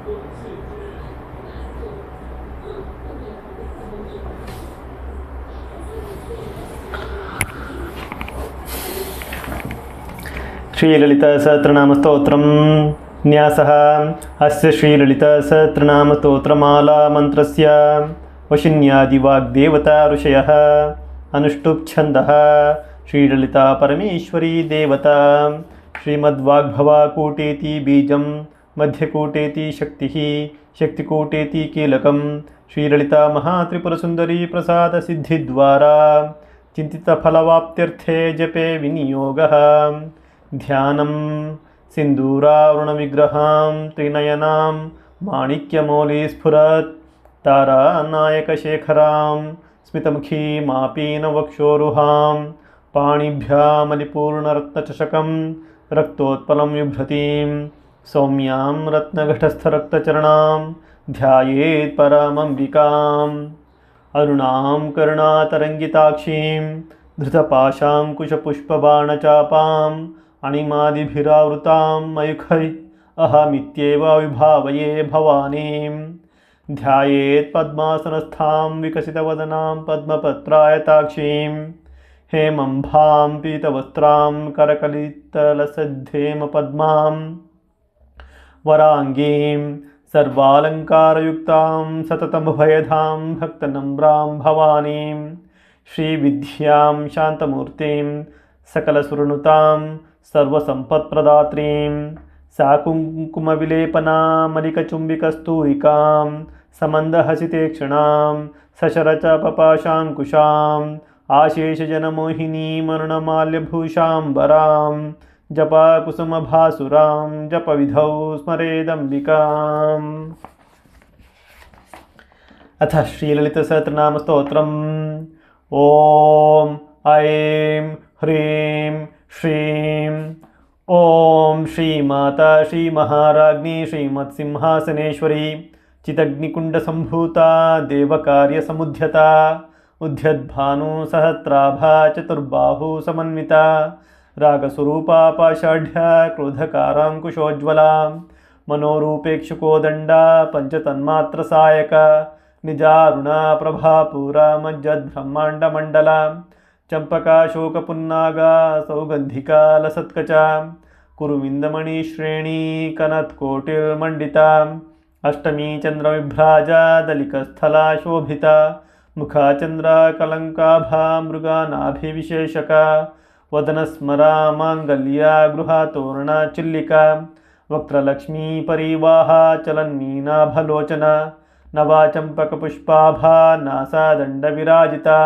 श्रीललितासहस्रनामस्तोत्रं न्यासः अस्य श्रीललितासहस्रनामस्तोत्रमाला मन्त्रस्य वशिन्यादिवाग्देवता ऋषयः अनुष्टुप्छन्दः श्रीललिता परमेश्वरी देवता श्रीमद्वाग्भवाकूटेति बीजं मध्यकूटेति शक्तिः शक्तिकूटेति कीलकं श्रीललिता महात्रिपुरसुन्दरी प्रसादसिद्धिद्वारा चिन्तितफलवाप्त्यर्थे जपे विनियोगः ध्यानं सिन्दूरारुणविग्रहां त्रिनयनां माणिक्यमौलिस्फुरत् तारानायकशेखरां स्मितमुखीमापीनवक्षोरुहां पाणिभ्यामलिपूर्णरत्नचषकं रक्तोत्पलं बिभ्रतीं सौम्यां रत्नघटस्थरक्तचरणां ध्यायेत् परमम्बिकाम् अरुणां करुणातरङ्गिताक्षीं धृतपाशाङ्कुशपुष्पबाणचापाम् अणिमादिभिरावृतां मयूखै अहमित्येव विभावये भवानीं ध्यायेत् पद्मासनस्थां विकसितवदनां पद्मपत्रायताक्षीं हेमम्भां पीतवस्त्रां करकलितलसद्धेमपद्मां वराङ्गीं सर्वालङ्कारयुक्तां सततमभयधां भक्तनम्रां भवानीं श्रीविद्यां शान्तमूर्तिं सकलसुरनुतां सर्वसम्पत्प्रदात्रीं साकुङ्कुमविलेपनामलिकचुम्बिकस्तूरिकां समन्दहसितेक्षणां सशरचपपाशाङ्कुशाम् आशेषजनमोहिनीमरुणमाल्यभूषाम्बरां जपाकुसुमभासुरां जपविधौ स्मरेदम्बिकाम्। अथ श्रीललितसहस्रनामस्तोत्रम्। ॐ ऐं ह्रीं श्रीं ॐ श्रीमाता श्रीमहाराज्ञी श्रीमत्सिंहासनेश्वरी चिदग्निकुण्डसम्भूता देवकार्यसमुद्यता उद्यद्भानुसहस्राभा चतुर्बाहुसमन्विता रागस्वरूपा पाषाढ्या क्रोधकाराङ्कुशोज्ज्वला मनोरूपेक्षुकोदण्डा पञ्चतन्मात्रसायका निजारुणा प्रभापूरा मज्जद्ब्रह्माण्डमण्डला चम्पकाशोकपुन्नागा सौगन्धिका लसत्कचा कुरुविन्दमणिश्रेणी कनत्कोटिर्मण्डिता अष्टमी चन्द्रविभ्राजा दलिकस्थला शोभिता मुखाचन्द्रा कलङ्काभा मृगानाभिविशेषका वदनस्मरा माङ्गल्या गृहातोरणा चिल्लिका वक्त्रलक्ष्मी परिवाहा चलन्मीनाभलोचना नवाचम्पकपुष्पाभा नासादण्डविराजिता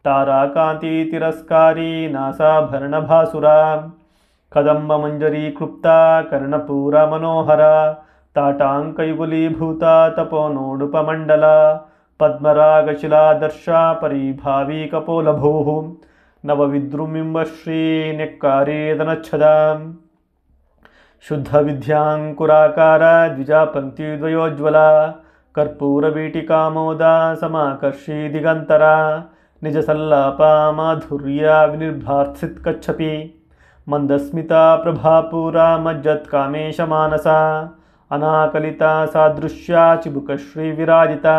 ताराकान्तितिरस्कारी नासाभरणभासुरा कदम्बमञ्जरी क्लुप्ता कर्णपूरा मनोहरा ताटाङ्कयुगलीभूता तपोनोडुपमण्डला पद्मरागशिलादर्शा परिभावी कपोलभूः नवविद्रुमिम्बश्रीन्यक्कारेदनच्छदा शुद्धविद्याङ्कुराकारा द्विजापङ्क्तिद्वयोज्ज्वला कर्पूरवीटिकामोदा समाकर्षी दिगन्तरा निजसल्लापा माधुर्या विनिर्भार्थितकच्छपि मन्दस्मिता प्रभापूरा मज्जत्कामेशमानसा अनाकलिता सादृश्या चिबुकश्रीविराजिता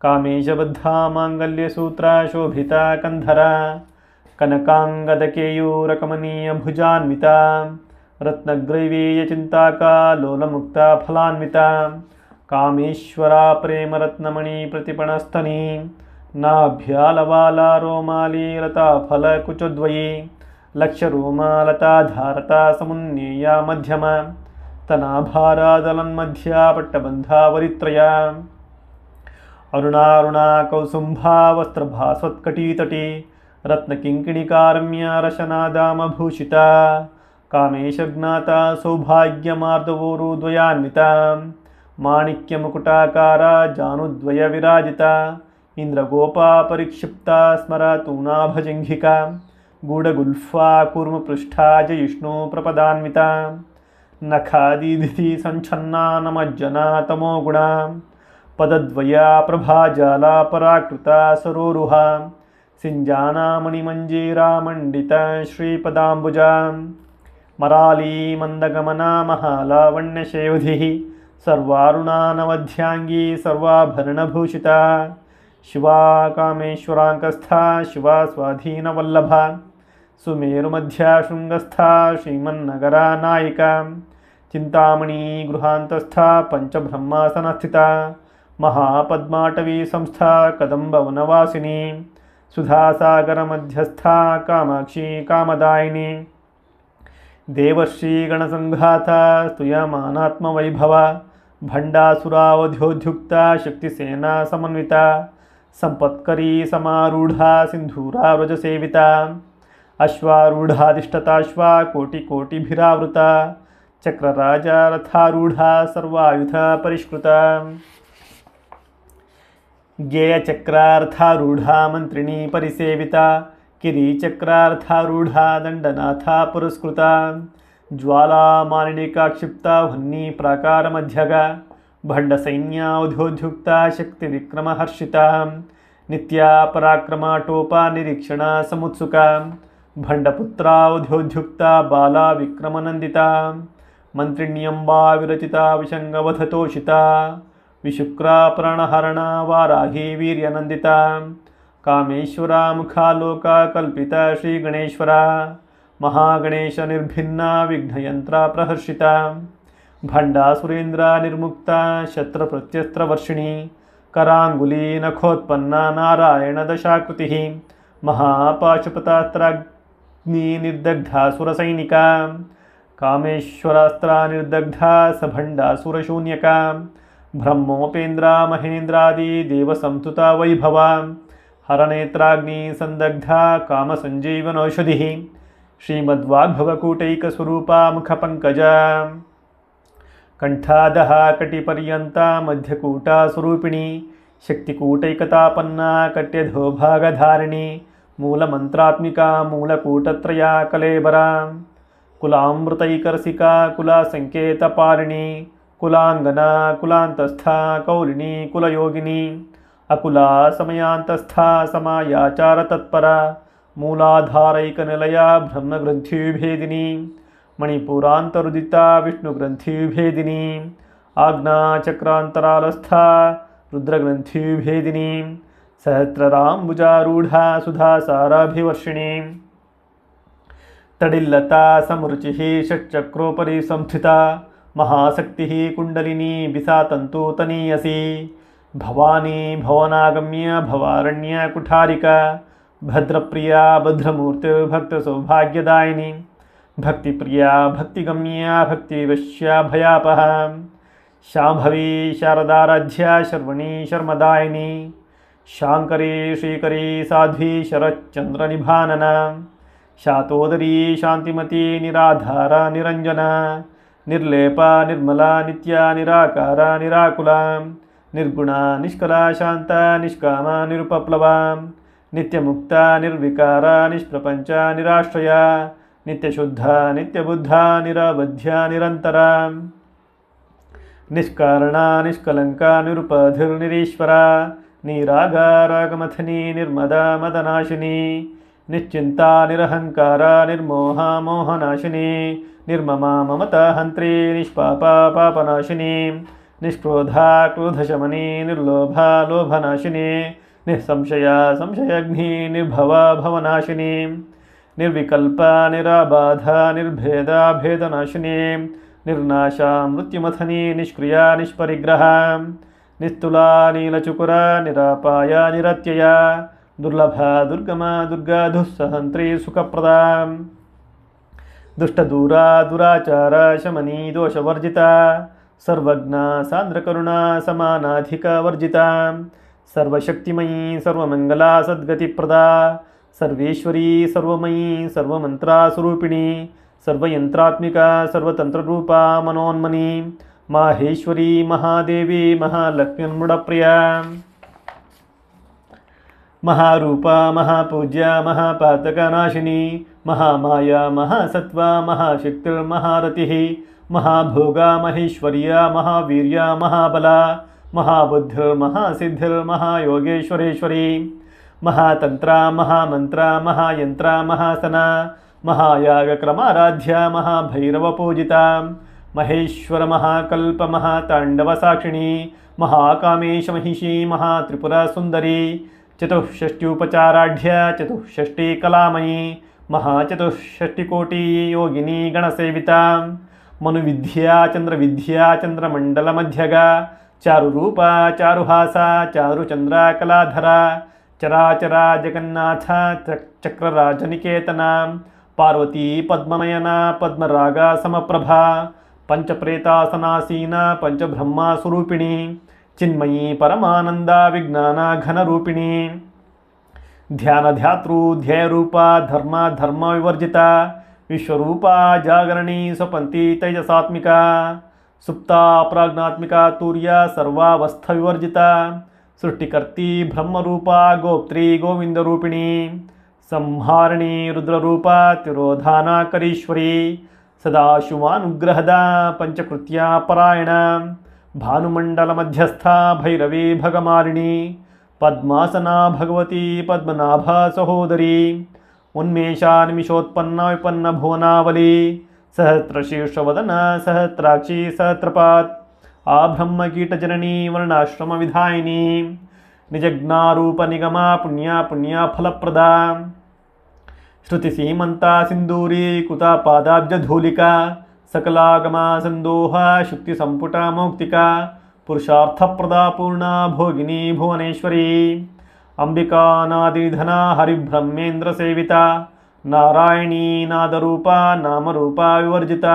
कामेशबद्धा माङ्गल्यसूत्रा शोभिता कन्धरा कनकाङ्गदकेयूरकमनीयभुजान्विता रत्नग्रैवेयचिन्ताका लोलमुक्ता फलान्विता कामेश्वरा प्रेमरत्नमणि प्रतिपणस्तनी नाभ्यालवाला रोमाली लता फलकुचद्वयी लक्षरोमालता धारता समुन्नेया मध्यमा तनाभारादलन्मध्या पट्टबन्धा वरित्रया अरुणारुणा कौसुम्भा वस्त्रभास्वत्कटीतटी रत्नकिङ्किणिकारम्या रशनादामभूषिता कामेशज्ञाता सौभाग्यमार्दवोरुद्वयान्विता माणिक्यमुकुटाकारा जानुद्वयविराजिता इन्द्रगोपा परिक्षिप्ता स्मरतूनाभजङ्घिका गूढगुल्फा कूर्मपृष्ठा जयिष्णुप्रपदान्विता नखादिधिः सञ्छन्ना नमज्जना तमोगुणा पदद्वया प्रभाजाला पराकृता सरोरुहा सिञ्जाना मणिमञ्जीरा मण्डिता श्रीपदाम्बुजा मराली मन्दगमना महालावण्यशेवधिः सर्वारुणानवध्यांगी सर्वाभरणभूषिता शिवा कामेश्वराङ्कस्था शिवा स्वाधीनवल्लभा सुमेरुमध्या शृङ्गस्था श्रीमन्नगरा नायिका चिंतामणि गृहांतस्था पंचब्रह्मासनस्थिता महापद्माटवी संस्था कदम्बवनवासिनी सुधासागरमध्यस्था कामाक्षी कामदायिनी देवर्षिगणसंघाता स्तूयमानात्मवैभवा भण्डासुरावध्योद्युक्ता शक्तिसेना समन्विता संपत्करी समारूढ़ा सिंधूरा व्रजसेविता अश्वारूढ़ाधिष्ठताश्वा कोटिकोटिभिरावृता चक्रराजा रथारूढ़ा सर्वायुध परिष्कृता गेयचक्रार्थारूढ़ा मंत्रिणी परिसेविता किरीचक्रार्थारूढ़ा दंडनाथा पुरस्कृता ज्वालामालिनिका क्षिप्ता वह्नि प्राकारमध्यगा भण्डसैन्यावध्योद्युक्ता शक्तिविक्रमहर्षिता नित्या पराक्रमाटोपा निरीक्षणा समुत्सुका भण्डपुत्रावध्योद्युक्ता बाला विक्रमनन्दिता मंत्रिण्यम्बा विरचिता विशंगवधतोषिता विशुक्रा प्रणहरणा वाराही वीर्यनंदिता कामेश्वरा मुखालोका कल्पिता श्रीगणेश्वरा महागणेश निर्भिन्ना विघ्नयंत्रा प्रहर्षिता भण्डासुरेन्द्रा निर्मुक्ता शत्रप्रत्यस्त्रवर्षिणी करांगुली नखोत्पन्ना नारायण दशाकृतिः महापाशुपतास्त्राग्नि निर्दग्धा सुरसैनिका कामेश्वरास्त्रा निर्दग्धा सभण्डासुरशून्यका ब्रह्मोपेन्द्रा महेन्द्रादि देवसंस्तुता वैभवा हरनेत्राग्नि संदग्धा कामसंजीवनौषधिः श्रीमद्वाग्भवकूटैकस्वरूपा मुखपङ्कजा कंठादः कटिपर्यन्ता मध्यकूटा स्वरूपिणी शक्तिकूटैकतापन्ना कट्यधोभागधारिणी मूलमन्त्रात्मिका मूलकूटत्रया कलेबरा कुलामृतैकरसिका कुलासंकेतपालिनी कुलांगना कुलांतस्था कौलिनी कुलयोगिनी अकुला समयांतस्था समायाचार तत्परा मूलाधारैकनिलया ब्रह्मग्रंथिविभेदिनी मणिपुरान्तरुदिता विष्णुग्रंथिविभेदिनी आज्ञाचक्रान्तरालस्था रुद्रग्रंथिविभेदिनी सहस्रराम्बुजारूढ़ा सुधासाराभिवर्षिणी तडिल्लता समरुचिः षट्चक्रोपरि संस्थिता महाशक्तिः कुंडलिनी बिसातन्तुतनीयसी भवानी भवनागम्य भवारण्य कुठारिका भद्रप्रिया भद्रमूर्तिर्भक्तसौभाग्यदायिनी भक्तिप्रिया भक्तिगम्या भक्तिवश्या भयापहा शाम्भवी शारदाराध्या शर्वणी शर्मदायिनी शांकरी श्रीकरी साध्वी शरच्चंद्रनिभानना शातोदरी शांतिमती निराधारा निरंजना निर्लेपा निर्मला नित्या निराकारा निराकुला निर्गुणा निष्कला शांता निष्कामा निरुपप्लवा नित्यमुक्ता निर्विकारा निष्प्रपंचा निराश्रया नित्यशुद्धा नित्यबुद्धा निराबध्या निरंतरा निष्कारणा निष्कलंका निरुपधिर्निरीश्वरा निरागारागमथनी निर्मदा मदनाशिनी निश्चिंता निरहंकारा निर्मोहा मोहनाशिनी निर्ममा ममता हंत्री निष्पापा पापनाशिनी निष्क्रोधा क्रोधशमनी निर्लोभा लोभनाशिनी निःसंशया संशयग्नि निर्भवा भवनाशिनी निर्विकल्पा निराबाधा निर्भेदा भेदनाशिनी निर्नाशा मृत्युमथनी निष्क्रिया निष्परिग्रहा निस्तुला नीलचुकुरा निरापाया निरत्यया दुर्लभा दुर्गमा दुर्गा दुस्सहंत्री सुखप्रदा दुष्टदूरा दुराचारा शमनी दोषवर्जिता सर्वज्ञा सान्द्रकरुणा समानाधिकवर्जिता सर्वशक्तिमयी सर्वमंगला सद्गतिप्रदा सर्वेश्वरी सर्वमयी सर्वमंत्रास्वरूपिणी सर्वयंत्रात्मिका सर्वतंत्ररूपा मनोन्मनी माहेश्वरी महादेवी महालक्ष्मीर्मुडप्रिया महारूपा महापूज्या महापातकनाशिनी महामाया महासत्वा महाशक्तिर्महारतिः महाभोगा महेश्वर्या महावीर्या महाबला महाबुद्धिर्महासिद्धिर्महायोगेश्वरेश्वरी महातंत्रा महामंत्रा महायंत्रा महासना महायागक्रमाराध्या महाभैरवपूजिता మహేశ్వర మహాకల్ప మహాతాండవసాక్షిణి మహాకామేశ మహిషి మహాత్రిపుర సుందరి చతుషష్ట్యూపచారాఢ్య చతుషష్ఠీ కళామయీ మహాచతుషష్టికోటి యోగిని గణసేవిత మను విద్యా చంద్ర విద్యా చంద్రమండల మధ్యగా చారు రూప చారుహాస చారు చంద్ర కళాధర చరాచర జగన్నాథ చక్రరాజనికేతన పార్వతీ పద్మనయన పద్మరాగ సమప్రభ పంచప్రేతాసనాసీన పంచబ్రహ్మస్వరూపిణి చిన్మయీ పరమానంద విజ్ఞాన ఘనరూపిణి ధ్యానధ్యాతృ ధ్యేయరూప ధర్మ వివర్జిత విశ్వరూప జాగరణి స్వపంతి తైజసాత్మిక సుప్త ప్రాజ్ఞాత్మిక తూర్య సర్వావస్థ వివర్జిత సృష్టికర్తి బ్రహ్మరూప గోప్త్రి గోవిందరూపిణి సంహారిణి రుద్రరూప తిరోధానకరీశ్వరి సదాశివానుగ్రహద పంచకృత్యా పరాయణ భానుమండల మధ్యస్థ భైరవీ భగమాలిని పద్మాసనా భగవతి పద్మనాభ సహోదరి ఉన్మేషా నిమిషోత్పన్న విపన్న భువనావళి సహస్రశీర్షవదన సహస్రాక్షి సహస్రపాత్ ఆ బ్రహ్మకీటజననీ వర్ణాశ్రమ విధాయిని నిజజ్ఞారూప నిగమ పుణ్య ఫలప్రద శృతి సీమంత సింధూరీ కృత పాదాబ్జధూలిక సకలాగమ సందోహ శుక్తి సంపుట మౌక్తిక పురుషార్థప్రదా పూర్ణ భోగిని భువనేశ్వరి అంబికానాదిధన హరిబ్రహ్మేంద్ర సేవిత నారాయణీ నాదరూప నామరూప వివర్జిత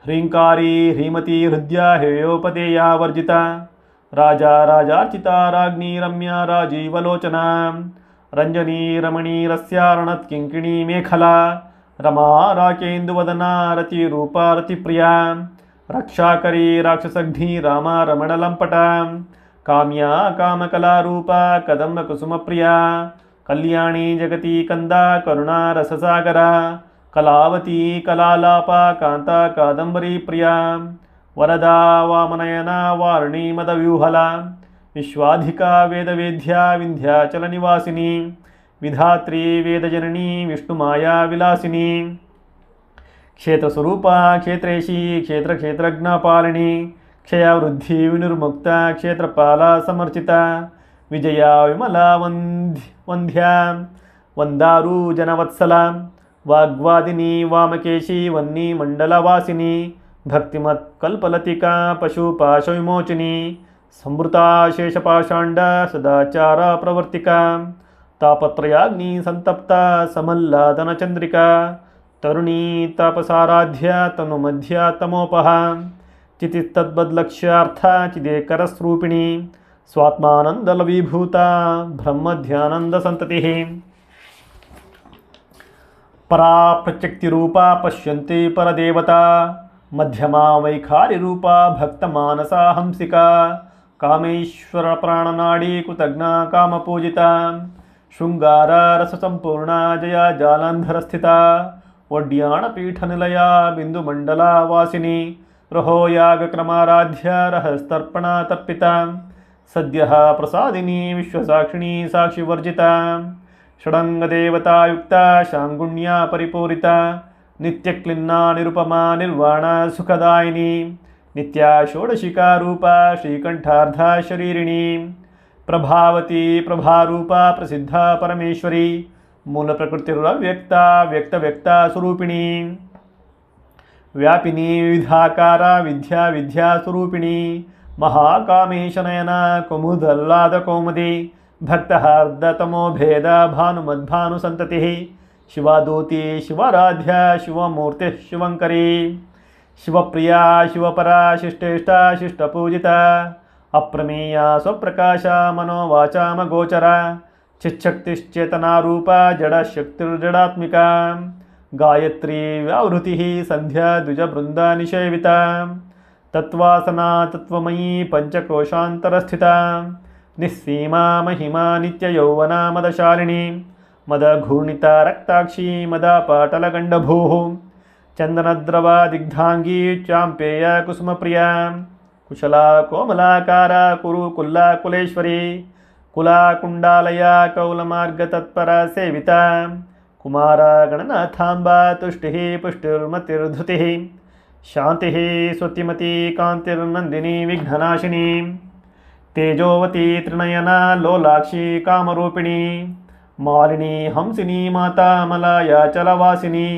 హ్రీంకారీ హ్రీమతి హృద్య హేయోపదేయా వర్జిత రాజార్చిత రాజ్ఞీ రమ్య రాజీవలోచన రంజనీ రమణీ రస్యారణత్కింకిణీ మేఖలా రమా రాకేందువదనా రతిరూప రతిప్రియా రక్షాకరీ రాక్షసఘ్ని రామ రమణలంపట కామ్యా కామకళారూప కదంబ కుసుమప్రియా కళ్యాణీ జగతి కంద కరుణా రససాగర కళావతి కళాలాప కాంత కాదంబరీ ప్రియా వరదా వామనయన వారుణీ మదవ్యూహల విశ్వాధికా వేదవేద్యా వింధ్యాచల నివాసిని విధాత్రీ వేదజననీ విష్ణుమాయా విలాసిని క్షేత్రస్వరూప క్షేత్రేషి క్షేత్రజ్ఞపాలిని క్షయవృద్ధి వినిర్ముక్త క్షేత్రపాల సమర్చిత విజయా విమలా వంధ్యా వందారు జనవత్సల వాగ్వాదిని వామకేశి వన్నీ మండలవాసిని భక్తిమత్ కల్పలతికా పశుపాశ విమోచిని సంవృతా శేషపాషాండ సదాచార ప్రవర్తిక తాపత్రయాగ్ని సంతప్త సమల్లాదన చంద్రిక తరుణీ తాపసారాధ్య తను మధ్య తమోపహ చితిస్తద్బద్లక్ష్యార్థ చిదేకరస్రూపిణి స్వాత్మానందలవీభూత బ్రహ్మధ్యానంద సంతతి పరా ప్రత్యక్తిరూపా పశ్యంతి పరదేవత మధ్యమా వైఖారిరూప భక్తమానసా హంసిక కామేశ్వర ప్రాణనాడీ కృతజ్ఞ కామపూజిత శృంగార రససంపూర్ణ జయ జాలంధరస్థిత వడ్యాణపీఠనిలయా బిందుమండలావాసిని రహోయాగక్రమారాధ్య రహస్తర్పణతర్పిత సద్య ప్రసాదిని విశ్వసాక్షిణీ సాక్షివర్జిత షడంగదేవతాయుక్త శాంగుణ్యా పరిపూరిత నిత్యక్లిన్నా నిరుపమా నిర్వాణ సుఖదాయిని నిత్యా షోడశికారూప శ్రీకంఠార్ధ శరీరిణి ప్రభావతి ప్రభారూప ప్రసిద్ధ పరమేశ్వరి మూల ప్రకృతిర్వ్యక్త వ్యక్త స్వరూపిణి వ్యాపిని వివిధాకార విద్యా స్వరూపిణి మహాకామేశనయన కుముదల్లాద కౌముది భక్తహార్దతమో భేద భానుమద్భాను సంతతి శివాదూతి శివారాధ్య శివమూర్తి శివంకరీ శివప్రియా శివపరా శిష్టేష్ట శిష్టపూజిత అప్రమేయ స్వప్రకాశ మనోవాచామగోచర చిచ్చక్తిశ్చేతనారూప జడశక్తిర్జడాత్మిక గాయత్రీ వ్యావృతి సంధ్యా ద్విజబృంద నిషేవిత తత్వాసనా తత్వమయీ పంచకోశాంతరస్థిత నిస్సీమా మహిమా నిత్యయౌవనా మదశాలిని మదఘూర్ణిత రక్తాక్షి మదపాటలగండభూ చందనద్రవ దిగ్ధాంగీ చాంపేయ కుసుమప్రియా కుశలా కోమలాకార కురు కుల్లా కులేశ్వరి కులా కుండాలయ కౌలమార్గతత్పర సేవిత కుమార గణనాథాంబ తుష్టి పుష్టిర్మతిర్ధృతి शान्तिः स्वतिमती कान्तिर्नन्दिनी विघ्ननाशिनी तेजोवती त्रिनयना लोलाक्षी कामरूपिणी मालिनी हंसिनी माता मलया चलवासिनी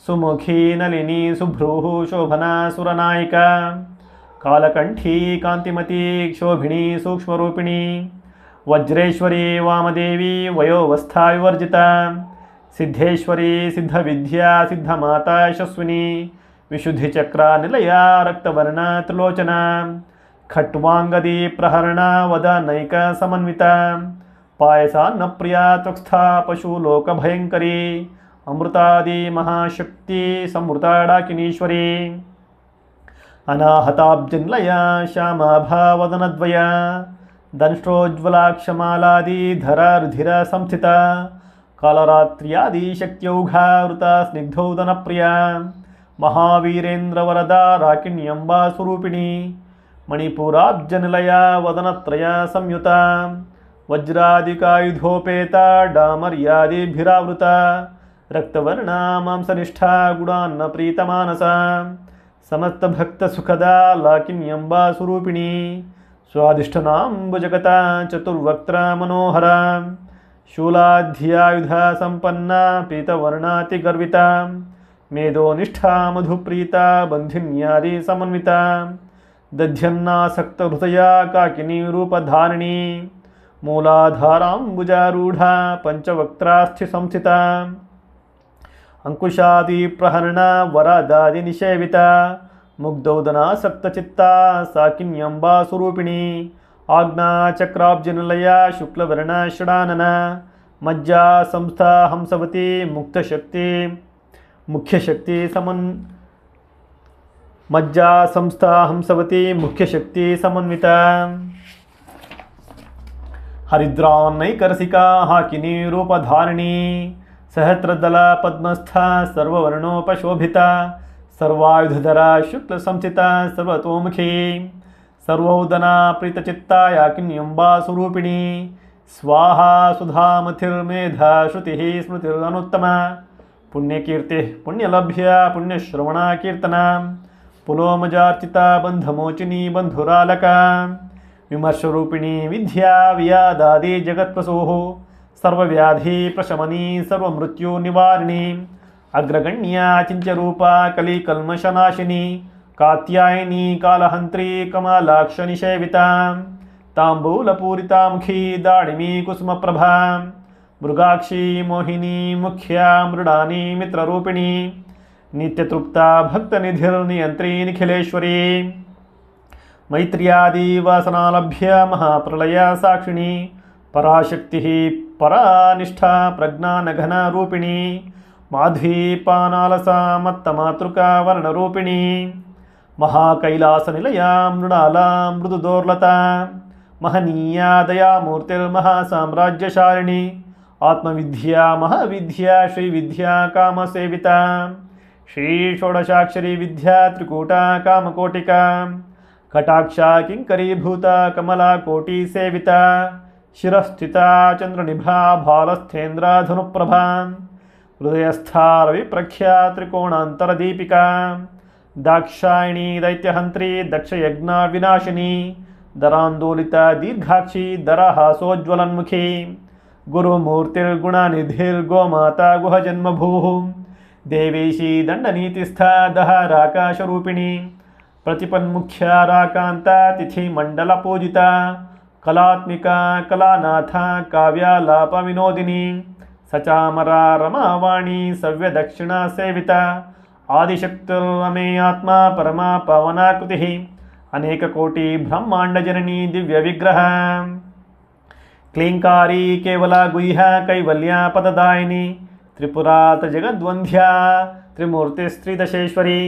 सुमुखी नलिनी सुभ्रूः शोभना सुरनायिका कालकंठी कांतिमती क्षोभिणी सूक्ष्मरूपिणी वज्रेश्वरी वामदेवी वयोवस्था विवर्जिता सिद्धेश्वरी सिद्धविद्या सिद्धमाता यशस्विनी विशुद्धिचक्रा निलया रक्तवर्णा त्रिलोचना खट्वांगदी प्रहरणा वदनैक समन्विता पायसान्नप्रिया त्वक्स्था पशुलोकभयङ्करी अमृतादि महाशक्ति समृताडाकिनीश्वरी अनाहताब्जन्लया श्यामाभावदनद्वया दंष्ट्रोज्ज्वलाक्षमालादिधरा रुधिरा संस्थिता कालरात्र्यादि शक्त्यौघावृता स्निग्धौदनप्रिया महावीरेन्द्रवरदा राकिण्यम्बा स्वरूपिणी मणिपुराब्जनिलया वदनत्रया संयुता वज्रादिकायुधोपेता डामर्यादिभिरावृता रक्तवर्णा मांसनिष्ठा गुणान्न प्रीतमानसा समस्त भक्त सुखदा लाकिन्यम्बा स्वरूपिणी स्वादिष्ठनाम्बुजगता चतुर्वक्त्रा मनोहरा शूलाध्यायुधा संपन्ना पीतवर्णातिगर्विता मेधोनिष्ठा मधुप्रीता बन्धिन्यादि समन्विता दध्यन्नासक्तहृदया काकिनी रूपधारिणी मूलाधाराम्बुजारूढ़ा पंचवक्त्रास्थि संस्थिता अंकुशादि प्रहरणा वरादादि निषेविता मुग्धौदना सप्तचित्ता साकिन्यम्बा स्वरूपिणी आज्ञा चक्राब्जनिलया शुक्लवर्णा षडानना मज्जा संस्था हंसवती मुक्तशक्ति मुख्यशक्ति समन् मज्जा संस्था हंसवती मुख्यशक्ति समन्विता हरिद्रान्नैकरसिका हाकिनी रूपधारिणी सहस्रदला पद्मस्था सर्ववर्णोपशोभिता सर्वायुधधरा शुक्ल संस्थिता सर्वतोमुखी सर्वोदना प्रीतचित्ता याकिन्यम्बा स्वरूपिणी स्वाहा सुधामथिर्मेधा श्रुतिः स्मृतिरनुत्तमा पुण्यकीर्तिः पुण्यलभ्या पुण्यश्रवणा कीर्तना पुलोमजार्चिता बन्धमोचिनी बन्धुरालका विमर्शरूपिणी विद्या वियादादि जगत्प्रसूः सर्वव्याधि प्रशमनी सर्वमृत्यु निवारिणी अग्रगण्या चिंत्यरूपा कलिकल्मषनाशिनी कात्यायनी कालहंत्री कमलाक्षनिषेविता तांबूलपूरिता मुखी दाडिमी कुसुमप्रभा मृगाक्षी मोहिनी मुख्या मृडानी मित्ररूपिणी नित्यतृप्ता भक्तनिधिर्नियंत्री निखिलेश्वरी मैत्र्यादि वासनालभ्य महाप्रलया साक्षिणी पराशक्ति परानिष्ठा प्रज्ञानघना रूपिणी माध्वीपानालसा मत्तमातृका वर्णरूपिणी महाकैलासनिलया मृणाला मृदुदोर्लता महनीया दयामूर्तिर्महासाम्राज्यशालिनी आत्मविद्या महाविद्या श्रीविद्या कामसेविता श्री षोडशाक्षरी विद्या त्रिकूटा कामकोटिका कटाक्षा किंकरीभूता कमला कोटि सेविता शिरस्थिता चंद्रनिभा भालस्थेन्द्राधनुप्रभा हृदयस्था रविप्रख्या त्रिकोणांतरदीपिका दाक्षायणी दैत्यहंत्री दक्षयज्ञा विनाशिनी दरांदोलिता दीर्घाक्षी दराहासोज्ज्वलन्मुखी गुरुमूर्तिर्गुणानिधिर्गोमाता गुहजन्मभूः देवेशी दंडनीतिस्था दहाराकाशरूपिणी प्रतिपन्मुख्याराकांता तिथिमण्डलपूजिता कलात्मिका कलानाथा काव्यालापविनोदिनी सचामरा रमावाणी सव्यदक्षिणा सेविता आदिशक्तिरमे आत्मा परमा पावनाकृतिः अनेककोटि ब्रह्माण्डजननी दिव्यविग्रह क्लींकारी केवला गुह्या कैवल्या पददायिनी त्रिपुरात जगद्वंध्या त्रिमूर्तिस्त्रिदशेश्वरी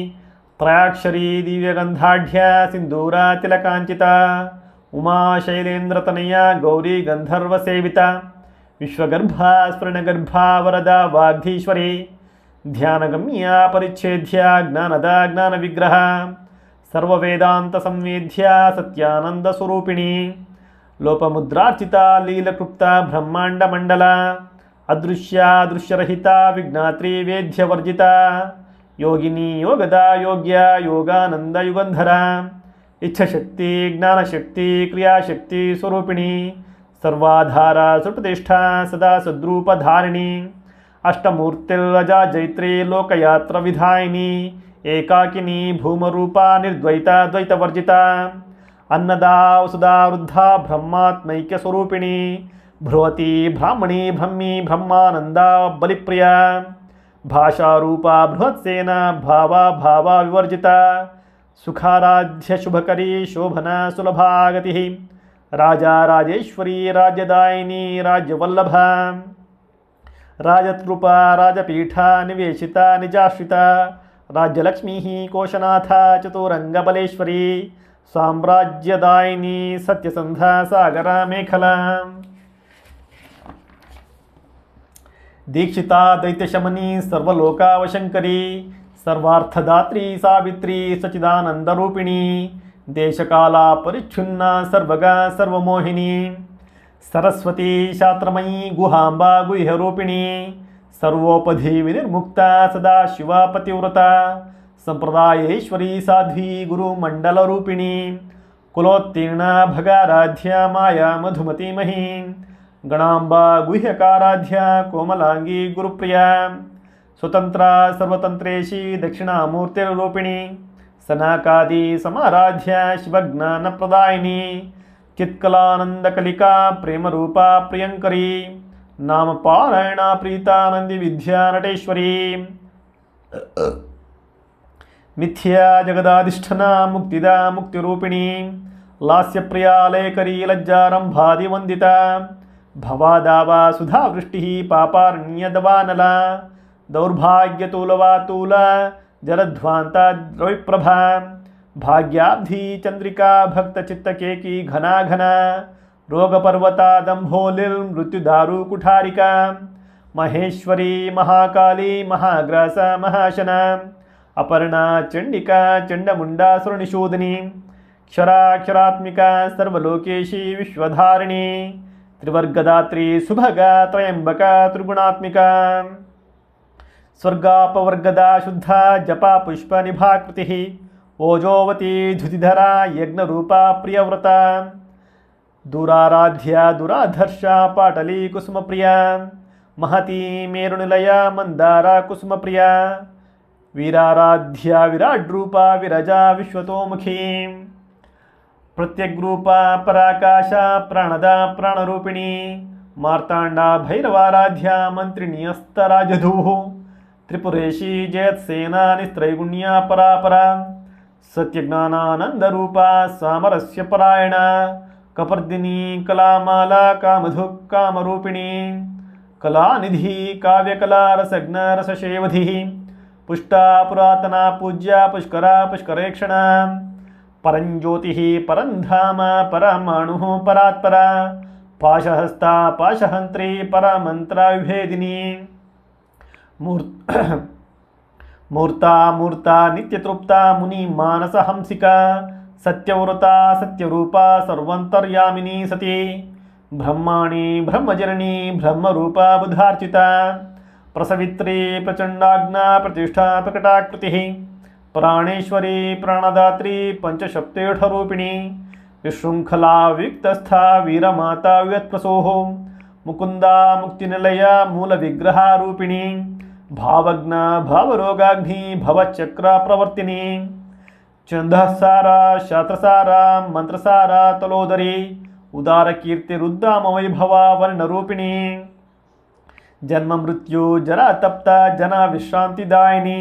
त्रयाक्षरी दिव्यगंधाढ्या सिंदूरा तिलकांचिता उमा शैलेन्द्रतनया गौरी गंधर्वसेविता विश्वगर्भा स्फुरणगर्भा वरदा वाग्धीश्वरी ध्यानगम्या परिच्छेद्या ज्ञानदा ज्ञानविग्रह सर्ववेदांत संवेद्या सत्यानंदस्वरूपिणी लोपमुद्रार्चिता लीलकृप्ता ब्रह्मांडमंडला अदृश्या दृश्यरहिता विज्ञात्री वेद्यवर्जिता ಯೋಗಿನಿ ಯೋಗದ ಯೋಗ್ಯ ಯೋಗಾನಂದ ಯುಗಂಧರ ಇಚ್ಛಾಶಕ್ತಿ ಜ್ಞಾನಶಕ್ತಿ ಕ್ರಿಯಾಶಕ್ತಿ ಸ್ವರೂಪಿಣಿ ಸರ್ವಾಧಾರ ಸುಪ್ರತಿಷ್ಠಾ ಸದಾ ಸದ್ರೂಪಧಾರಿಣಿ ಅಷ್ಟಮೂರ್ತಿರ್ರಜಾ ಜೈತ್ರಿ ಲೋಕಯಾತ್ರ ವಿಧಾಯಿನಿ ಏಕಾಕಿನಿ ಭೂಮರೂಪ ನಿರ್ದ್ವೈತ ದ್ವೈತವರ್ಜಿತ ಅನ್ನದಾ ವಸುಧಾ ವೃದ್ಧಾ ಬ್ರಹ್ಮಾತ್ಮೈಕ್ಯ ಸ್ವರೂಪಿಣಿ ಭ್ರುವತಿ ಬ್ರಾಹ್ಮಣಿ ಬ್ರಹ್ಮಿ ಬ್ರಹ್ಮಾನಂದ ಬಲಿಪ್ರಿಯ ಭಾಷಾರೂಪ ಬೃಹತ್ಸೇನ ಭಾವ ವಿವರ್ಜಿತ ಸುಖಾರಾಧ್ಯ ಶುಭಕರಿ ಶೋಭನ ಸುಲಭಾಗತಿ ರಾಜಾ ರಾಜೇಶ್ವರಿ ರಾಜ್ಯದಾಯಿನಿ ರಾಜ್ಯವಲ್ಲಭ ರಾಜತೃಪ ರಾಜಪೀಠ ನಿವೇಶಿತ ನಿಜಾಶ್ರಿತ ರಾಜ್ಯಲಕ್ಷ್ಮೀ ಕೋಶನಾಥ ಚತುರಂಗಬಲೇಶ್ವರಿ ಸಾಮ್ರಾಜ್ಯದಾಯಿನಿ ಸತ್ಯಸಂಧ ಸಾಗರ ಮೇಖಲಾ ದೀಕ್ಷಿತಾ ದೈತ್ಯಶಮನಿ ಸರ್ವಲೋಕಾವಶಂಕರಿ ಸರ್ವಾರ್ಥದಾತ್ರಿ ಸಾವಿತ್ರಿ ಸಚಿದಾನಂದರೂಪಿಣಿ ದೇಶಕಾಲ ಪರಿಚ್ಛುನ್ನ ಸರ್ವಗ ಸರ್ವಮೋಹಿನಿ ಸರಸ್ವತಿ ಶಾಸ್ತ್ರಮಯೀ ಗುಹಾಂಬಾ ಗುಹ್ಯರೂಪಿಣಿ ಸರ್ವೋಪಧಿ ವಿನಿರ್ಮುಕ್ತ ಸದಾ ಶಿವ ಪತಿವ್ರತ ಸಂಪ್ರದಾಯೇಶ್ವರಿ ಸಾಧ್ವಿ ಗುರುಮಂಡಲರೂಪಿಣಿ ಕುಲೋತ್ತೀರ್ಣ ಭಗಾರಾಧ್ಯ ಮಾಯಾ ಮಧುಮತಿ ಮಹೀ ಗಣಾಂಬಾ ಗುಹ್ಯಕಾರಾಧ್ಯ ಕೋಮಲಾಂಗಿ ಗುರುಪ್ರಿಯ ಸ್ವತಂತ್ರ ಸರ್ವತಂತ್ರೇಶಿ ದಕ್ಷಿಣಾಮೂರ್ತಿರೂಪಿಣಿ ಸನಕಾದಿ ಸಮಾರಾಧ್ಯ ಶಿವಜ್ಞಾನಪ್ರದಾಯಿನಿ ಚಿತ್ಕಲಾನಂದಕಲಿಕಾ ಪ್ರೇಮರೂಪ ಪ್ರಿಯಂಕರಿ ನಾಮಪಾರಾಯಣ ಪ್ರೀತಾನಂದಿ ವಿದ್ಯಾ ನಟೇಶ್ವರಿ ಮಿಥ್ಯಾ ಜಗದಾಧಿಷ್ಠನ ಮುಕ್ತಿದ ಮುಕ್ತಿರೂಪಿಣಿ ಲಾಸ್ಯಪ್ರಿಯಾ ಲೇಕರಿ ಲಜ್ಜಾರಂಭಾದಿ ವಂದಿತ ಭವಾದಾವ ಸುಧಾವೃಷ್ಟಿ ಪಾಪಾರಣ್ಯದವಾನಲ ದೌರ್ಭಾಗ್ಯತೂಲವಾತೂಲ ಜಲಧ್ವಾಂತ ದ್ರವಿಪ್ರಭಾ ಭಾಗ್ಯಾಬ್ಧಿ ಚಂದ್ರಿಕಾ ಭಕ್ತಚಿತ್ತಕೇಕಿ ಘನಾಘನ ರೋಗಪರ್ವತ ದಂಭೋಲಿಲ್ ಮೃತ್ಯುದಾರು ಕುಠಾರಿಕಾ ಮಹೇಶ್ವರಿ ಮಹಾಕಾಳಿ ಮಹಾಗ್ರಾಸ ಮಹಾಶನ ಅಪರ್ಣಾ ಚಂಡಿಕಾ ಚಂಡಮುಂಡಾಸುರನಿಶೋಧನಿ ಕ್ಷರಾಕ್ಷರಾತ್ಮಿಕಾ ಸರ್ವಲೋಕೇಶಿ ವಿಶ್ವಧಾರಿಣಿ ತ್ರಿವರ್ಗದಾತ್ರಿ ಸುಭಗ ತ್ರಯಂಬಕ ತ್ರಿಗುಣಾತ್ಮಿಕಾ ಸ್ವರ್ಗಾಪವರ್ಗದ ಶುದ್ಧ ಜಪ ಪುಷ್ಪ ನಿಭಾಕೃತಿ ಓಜೋವತಿ ಧುತಿಧರ ಯಜ್ಞರೂಪ ಪ್ರಿಯವ್ರತ ದೂರಾರಾಧ್ಯ ದುರಾಧರ್ಷ ಪಾಟಲಿ ಕುಸುಮಪ್ರಿಯ ಮಹತಿ ಮೇರುನಿಲಯ ಮಂದಾರ ಕುಸುಮಪ್ರಿಯ ವೀರಾರಾಧ್ಯ ವಿರಾಡ್ರೂಪ ವಿರಜಾ ವಿಶ್ವತೋಮುಖಿ ಪ್ರತ್ಯಗ್ರೂಪ ಪರಾಕಾಶ ಪ್ರಾಣದ ಪ್ರಾಣರೂಪಿಣಿ ಮಾರ್ತಾಂಡ ಭೈರವಾರಾಧ್ಯ ಮಂತ್ರಿಣಿಯಸ್ತರಾಜಧೂ ತ್ರಿಪುರೇಶಿ ಜಯತ್ಸೇನಾ ನಿಸ್ತ್ರೈಗುಣ್ಯ ಪರಾಪರ ಸತ್ಯಜ್ಞಾನಾನಂದರೂಪ ಸಾಮರಸ್ಯ ಪರಾಯಣ ಕಪರ್ದಿನಿ ಕಲಾಮಾಲಾ ಕಾಮಧು ಕಾಮರೂಪಿಣಿ ಕಲಾನಿಧಿ ಕಾವ್ಯಕಲಾ ರಸಜ್ಞ ರಸಶೇವಧಿ ಪುಷ್ಟಾ ಪುರಾತನ ಪೂಜ್ಯ ಪುಷ್ಕರ ಪುಷ್ಕರೇಕ್ಷಣ ಪರಂಜ್ಯೋತಿ ಪರಂಧಾಮ ಪರಮಾಣು ಪರಾತ್ಪರ ಪಾಶಹಸ್ತ ಪಾಶಹಂತ್ರಿ ಪರಮಂತ್ರ ವಿಭೇದಿನಿ ಮೂರ್ತಾ ಮೂರ್ತಾ ನಿತ್ಯತೃಪ್ತ ಮುನಿ ಮಾನಸ ಹಂಸಿಕ ಸತ್ಯವೃತ ಸತ್ಯರೂಪ ಸರ್ವಂತರ್ಯಾಮಿನಿ ಸತಿ ಬ್ರಹ್ಮಾಣಿ ಬ್ರಹ್ಮಜನನಿ ಬ್ರಹ್ಮರೂಪ ಬುಧಾರ್ಚಿತ ಪ್ರಸವಿತ್ರಿ ಪ್ರಚಂಡಾಗ್ನಾ ಪ್ರತಿಷ್ಠಾ ಪ್ರಕಟಾಕೃತಿ ಪ್ರಾಣೇಶ್ವರಿ ಪ್ರಾಣದಾತ್ರಿ ಪಂಚಶಕ್ತಿಠರೂಪಿಣಿ ವಿಶೃಂಖಲಾ ವಿಕ್ತಸ್ಥ ವೀರಮಾತಾ ವ್ಯತ್ಪ್ರಸೋಃ ಮುಕುಂದ ಮುಕ್ತಿನಿಲಯ ಮೂಲ ವಿಗ್ರಹಾರೂಪಿಣಿ ಭಾವಜ್ಞ ಭಾವರೋಗಾಗ್ನಿ ಭವಚಕ್ರ ಪ್ರವರ್ತಿನಿ ಛಂದಸಾರ ಶಾಸ್ತ್ರಸಾರ ಮಂತ್ರಸಾರ ತಲೋದರಿ ಉದಾರ ಕೀರ್ತಿ ರುದ್ಧಾಮ ವೈಭವ ವರ್ಣರೂಪಿಣಿ ಜನ್ಮ ಮೃತ್ಯು ಜರ ತಪ್ತ ಜನ ವಿಶ್ರಾಂತಿದಾಯಿನಿ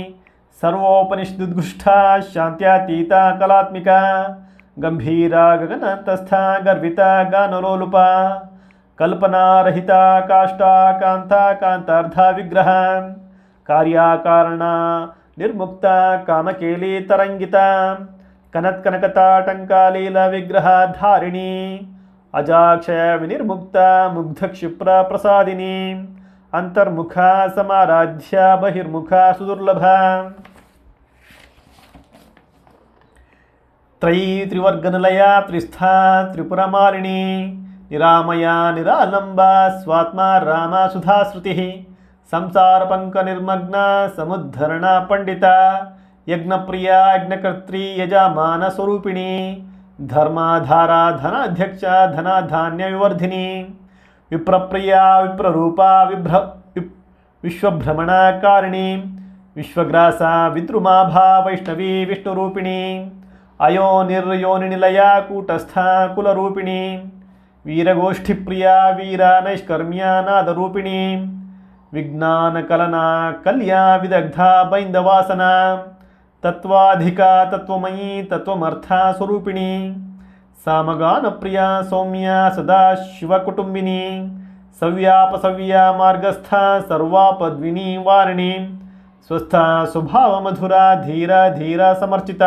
ಸರ್ವೋಪನಿಷದುದ್ಗುಷ್ಠ ಶಾಂತ್ಯಾತೀತ ಕಲಾತ್ಮಿಕ ಗಂಭೀರ ಗಗನತಸ್ಥ ಗರ್ವಿತ ಗಾನರೋಲುಪ ಕಲ್ಪನಾರಹಿತ ಕಾಷ್ಟ ಕಾಂತ ಕಾಂತಾರ್ಧ ವಿಗ್ರಹ ಕಾರ್ಯಕಾರಣ ನಿರ್ಮುಕ್ತ ಕಾಮಕೇಲಿ ತರಂಗಿತ ಕನತ್ಕನಕತಾಟಂಕಾಲೀಲ ವಿಗ್ರಹ ಧಾರಿಣಿ ಅಜಾಕ್ಷಯ ವಿನಿರ್ಮುಕ್ತ ಮುಗ್ಧಕ್ಷಿಪ್ರ ಪ್ರಸಾದಿನಿ ಅಂತರ್ಮುಖ ಸಮಾರಾಧ್ಯ ಬಹಿರ್ಮುಖ ಸುದುರ್ಲಭ ತ್ರಿವರ್ಗನಿಲಯ ತ್ರಿಸ್ಥಾ ತ್ರಿಪುರಮಾಲಿನಿ ನಿರಾಮಯ ನಿರಾಲಂಬ ಸ್ವಾತ್ಮ ರಾಮ ಸುಧಾಶ್ರುತಿ ಸಂಸಾರಪಂಕನಿರ್ಮಗ್ನ ಸಮುದ್ಧರಣ ಪಂಡಿತ ಯಜ್ಞಪ್ರಿಯ ಯಜ್ಞಕರ್ತ್ರಿ ಯಜಮಾನ ಸ್ವರೂಪಿಣಿ ಧರ್ಮಾಧಾರ ಧನಾಧ್ಯಕ್ಷ ಧನಧಾನ್ಯ ವಿವರ್ಧಿನಿ ವಿಪ್ರಪ್ರಿಯ ವಿಪ್ರರೂಪ ವಿಶ್ವಭ್ರಮಣಕಾರಿಣಿ ವಿಶ್ವಗ್ರಾಸ ವಿದ್ರುಮಾಭಾ ವೈಷ್ಣವಿ ವಿಷ್ಣುರೂಪಿಣಿ ಅಯೋನಿರ್ಯೋನಿನಿಲಯ ಕೂಟಸ್ಥ ಕುಲರೂಪಿಣಿ ವೀರಗೋಷ್ಠಿಪ್ರಿಯ ವೀರ ನೈಷ್ಕರ್ಮ್ಯ ನಾದರೂಪಿಣಿ ವಿಜ್ಞಾನಕಲನಾ ಕಲ್ಯಾ ವಿದಗ್ಧ ಬೈಂದವಾಸನ ತತ್ವಾಧಿಕ ತತ್ವಮಯೀ ತತ್ವಮರ್ಥ ಸ್ವರೂಪಿಣಿ ಸಾಮಗಾನಪ್ರಿಯ ಸೌಮ್ಯ ಸದಾ ಶಿವಕುಟುಂಬಿನಿ ಸವ್ಯಾಪಸವ್ಯ ಮಾರ್ಗಸ್ಥ ಸರ್ವಾಪದ್ವಿನಿ ವಾರಿಣಿ ಸ್ವಸ್ಥ ಸ್ವಭಾವ ಮಧುರ ಧೀರ ಧೀರ ಸಮರ್ಚಿತ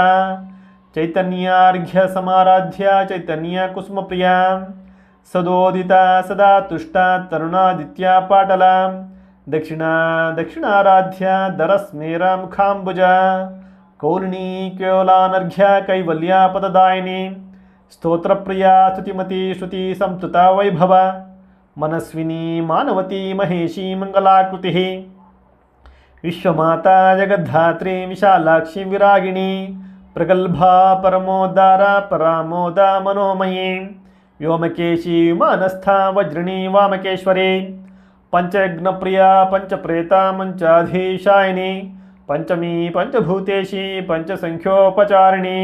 ಚೈತನ್ಯಾರ್ಘ್ಯ ಸಮಾರಾಧ್ಯ ಚೈತನ್ಯ ಕುಸುಮಪ್ರಿಯ ಸದೋದಿತ ಸದಾ ತುಷ್ಟ ತರುಣಾದಿತ್ಯ ಪಾಟಲ ದಕ್ಷಿಣಾರಾಧ್ಯ ದರಸ್ಮೇರ ಮುಖಾಂಬುಜ ಕೌಲಿಣಿ ಕೇವಲಾನರ್ಘ್ಯ ಕೈವಲ್ಯ ಪದದಾಯಿನಿ ಸ್ತೋತ್ರಪ್ರಿಯ ಸ್ತುತಿಮತಿ ಶ್ರುತಿ ಸಂಸ್ತುತ ವೈಭವ ಮನಸ್ವಿನಿ ಮಾನವತಿ ಮಹೇಶಿ ಮಂಗಲಾಕೃತಿ ವಿಶ್ವಮಾತಾ ಜಗದ್ಧಾತ್ರಿ ವಿಶಾಲಾಕ್ಷಿ ವಿರಾಗಿಣಿ ಪ್ರಗಲ್ಭಾ ಪರಮೋದ್ಧಾರ ಪರಾಮೋದ ಮನೋಮಯಿ ವ್ಯೋಮಕೇಶಿ ವಿಮಾನಸ್ಥ ವಜ್ರಿಣಿ ವಾಮಕೇಶ್ವರಿ ಪಂಚಯಜ್ಞಪ್ರಿಯ ಪಂಚಪ್ರೇತ ಮಂಚಾಧೀಶಾಯಿನಿ ಪಂಚಮೀ ಪಂಚಭೂತೇಶಿ ಪಂಚಸಂಖ್ಯೋಪಚಾರಿಣಿ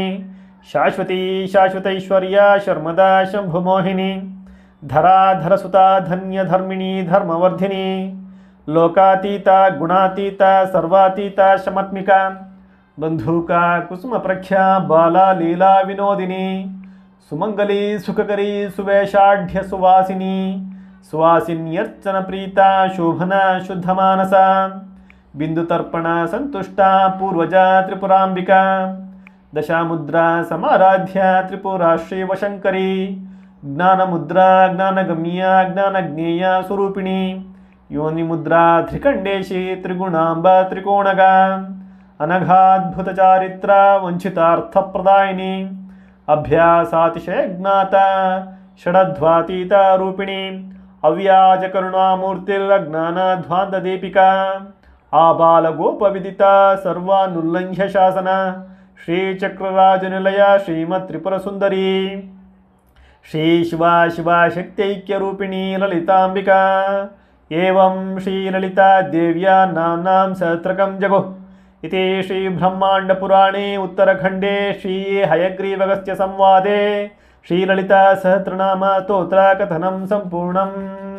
ಶಾಶ್ವತಿ ಶಾಶ್ವತೈಶ್ವರ್ಯ ಶರ್ಮದಾ ಶಂಭುಮೋಹಿನಿ ಧರಾಧರಸುತ ಧನ್ಯಧರ್ಮಿಣಿ ಧರ್ಮವರ್ಧಿನಿ ಲೋಕಾತೀತ ಗುಣಾತೀತ ಸರ್ವಾತೀತ ಶಮಾತ್ಮಿಕ ಬಂಧೂಕ ಕುಸುಮ ಪ್ರಖ್ಯಾ ಬಾಲ ಲೀಲಾ ವಿನೋದಿನಿ ಸುಮಂಗಲಿ ಸುಖಕರಿ ಸುವೇಷಾಢ್ಯ ಸುವಾಸಿನಿ ಸುವಾಸಿನ್ಯರ್ಚನ ಪ್ರೀತ ಶೋಭನ ಶುದ್ಧ ಮಾನಸ ಬಿಂದುತರ್ಪಣ ಸಂತುಷ್ಟ ಪೂರ್ವಜ ತ್ರಿಪುರಾಂಬಿಕಾ ದಶಾಮುದ್ರಾ ಸಮಾರಾಧ್ಯ ತ್ರಿಪುರಾ ಶ್ರೀವಶಂಕರಿ ಜ್ಞಾನಮುದ್ರಾ ಜ್ಞಾನಗಮ್ಯ ಜ್ಞಾನಜ್ಞೇಯ ಸ್ವರೂಪಿಣಿ ಯೋನಿಮುದ್ರಾ ತ್ರಿಕಂಡೇಶಿ ತ್ರಿಗುಣಾಂಬ ತ್ರಿಕೋಣಗ ಅನಘಾದ್ಭುತ ಚಾರಿತ್ರ ವಂಚಿತಾರ್ಥಪ್ರದಾಯಿನಿ ಅಭ್ಯಾಸಾತಿಶಯಜ್ಞಾತ ಷಡಧ್ವಾತೀತ ರೂಪಿಣಿ ಅವ್ಯಾಜ ಕರುಣಾಮೂರ್ತಿರ್ಜ್ಞಾನಧ್ವಾಂತ ದೀಪಿಕಾ ಆಬಾಲಗೋಪವಿದಿತ ಸರ್ವಾನುಲ್ಲಂಘ್ಯ ಶಾಸನ ಶ್ರೀಚಕ್ರರಾಜನಿಲಯ ಶ್ರೀಮತ್ ತ್ರಿಪುರ ಸುಂದರಿ ಶ್ರೀ ಶಿವಾ ಶಿವಶಕ್ತೈಕ್ಯರೂಪಿಣಿ ಲಲಿತಾಂಬಿಕಾ ಏವಂ ಶ್ರೀಲಲಿತಾ ದೇವ್ಯಾ ನಾಮ್ನಾಂ ಸಹಸ್ರಕಂ ಜಗೋ ಇತಿ ಶ್ರೀಬ್ರಹ್ಮಾಂಡಪುರಾಣೇ ಉತ್ತರಖಂಡೇ ಶ್ರೀ ಹಯಗ್ರೀವಗಸ್ತ್ಯ ಸಂವಾದೆ ಶ್ರೀಲಲಿತಾ ಸಹಸ್ರನಾಮ ಸ್ತೋತ್ರ ಕಥನಂ ಸಂಪೂರ್ಣಂ.